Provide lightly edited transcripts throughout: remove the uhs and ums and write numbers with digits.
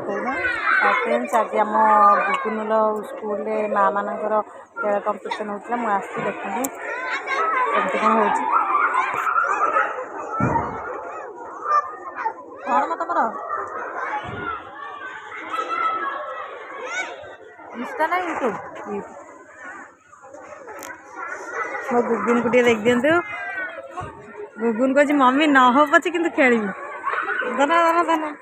कौन फ्रेंड्स आज आम गुगुनुल स्कूल माँ मानकर खेल कंपिटिशन होता मुझे आसी देखते केमती कौन हो तुम इंस्टा ना यूट्यूब मो गुगुन को देख दिंतु गुगुन को मम्मी न हो पचे कि खेल धन धन धन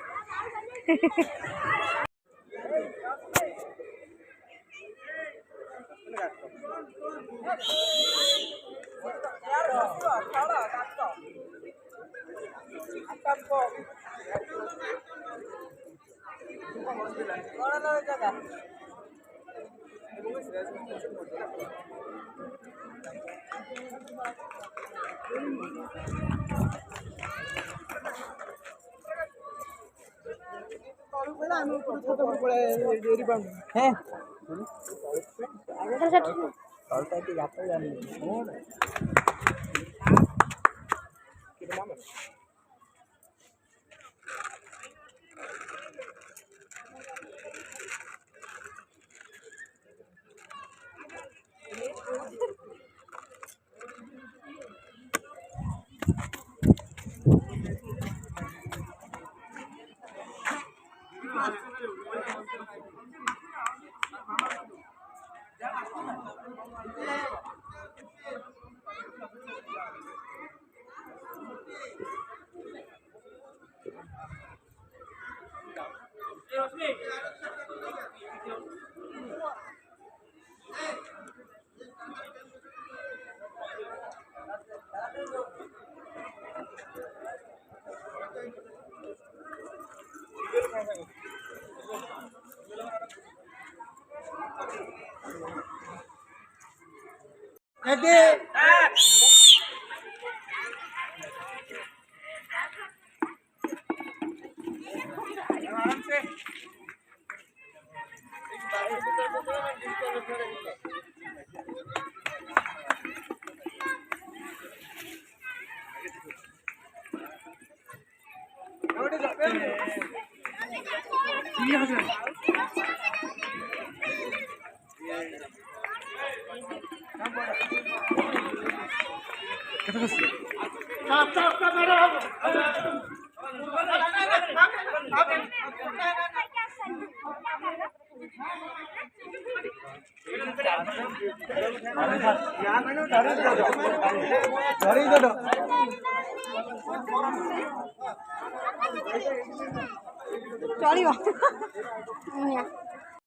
चलो